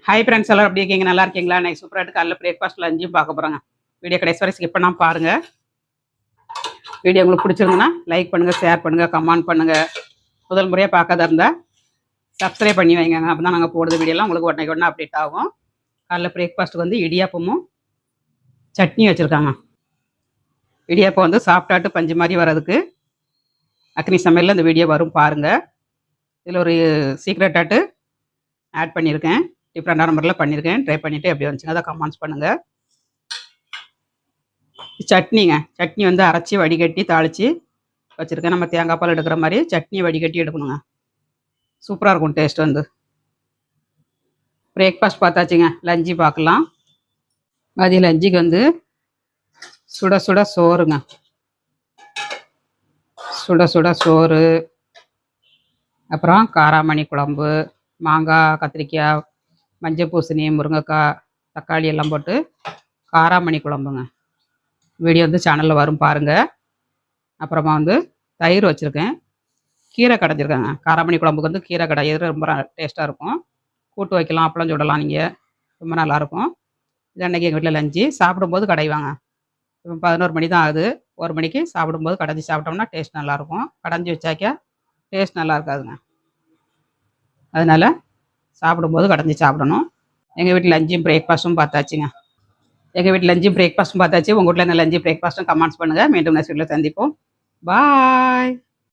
Hi friends, எல்லோரும் எப்படி இருக்கீங்க? நல்லா இருக்கீங்களா? இன்னைக்கு சூப்பராகிட்டு காலையில் பிரேக்ஃபாஸ்ட் லஞ்சும் பார்க்க போகிறோங்க. வீடியோ கடைசி வரை ஸ்கிப் பண்ணாமல் பாருங்கள். வீடியோ உங்களுக்கு பிடிச்சிருந்துன்னா லைக் பண்ணுங்கள், ஷேர் பண்ணுங்கள், கமெண்ட் பண்ணுங்கள். முதல் முறையாக பார்க்காத இருந்தால் சப்ஸ்கிரைப் பண்ணி வைங்க. அப்போ தான் நாங்கள் போடுற வீடியோலாம் உங்களுக்கு உடனே அப்டேட் ஆகும். காலைல பிரேக்ஃபாஸ்ட்டுக்கு வந்து இடியாப்பமும் சட்னி வச்சுருக்காங்க. இடியாப்பம் வந்து சாப்பிட்டாட்டு பஞ்சு மாதிரி வர்றதுக்கு அக்னி சமையலில் இந்த வீடியோ வரும் பாருங்கள். இதில் ஒரு சீக்ரெட்டாட்டு ஆட் பண்ணியிருக்கேன். டிஃப்ரெண்டான முறையில் பண்ணியிருக்கேன். ட்ரை பண்ணிவிட்டு எப்படி வந்துச்சுங்க அதை கமெண்ட்ஸ் பண்ணுங்கள். சட்னிங்க, சட்னி வந்து அரைச்சி வடிகட்டி தாளித்து வச்சுருக்கேன். நம்ம தேங்காய் பால் எடுக்கிற மாதிரி சட்னி வடிகட்டி எடுக்கணுங்க. சூப்பராக இருக்கும் டேஸ்ட் வந்து. பிரேக்ஃபாஸ்ட் பார்த்தாச்சுங்க. லஞ்சு பார்க்கலாம். மதிய லஞ்சுக்கு வந்து சுட சுட சோறுங்க. சுட சுட சோறு, அப்புறம் காராமணி குழம்பு, மாங்காய், கத்திரிக்காய், மஞ்சள் பூசணி, முருங்கைக்காய், தக்காளி எல்லாம் போட்டு காராமணி குழம்புங்க. வீடியோ வந்து சேனலில் வரும் பாருங்கள். அப்புறமா வந்து தயிர் வச்சுருக்கேன். கீரை கடைஞ்சிருக்கேங்க. காராமணி குழம்புக்கு வந்து கீரை கடையிறது ரொம்ப டேஸ்ட்டாக இருக்கும். கூட்டு வைக்கலாம், அப்பளம் சுடலாம். நீங்கள் ரொம்ப நல்லாயிருக்கும். இது அன்றைக்கி எங்கள் வீட்டில் லஞ்சு. சாப்பிடும்போது கடைவாங்க. இப்போ 11 மணி தான் ஆகுது. 1 மணிக்கு சாப்பிடும்போது கடைஞ்சி சாப்பிட்டோம்னா டேஸ்ட் நல்லாயிருக்கும். கடைஞ்சி வச்சாக்கா டேஸ்ட் நல்லா இருக்காதுங்க. அதனால் சாப்பிடும்போது கடைஞ்சி சாப்பிடணும். எங்கள் வீட்டில் லஞ்சும் பிரேக்ஃபாஸ்ட்டும் பார்த்தாச்சுங்க. எங்கள் வீட்டில் லஞ்சும் பிரேக்ஃபாஸ்ட்டும் பார்த்தாச்சு. உங்கள் வீட்டில் இந்த லஞ்சு பிரேக்ஃபாஸ்ட்டும் கமெண்ட்ஸ் பண்ணுங்கள். மீண்டும் நெக்ஸ்ட் வீடியோவில் சந்திப்போம். பாய்.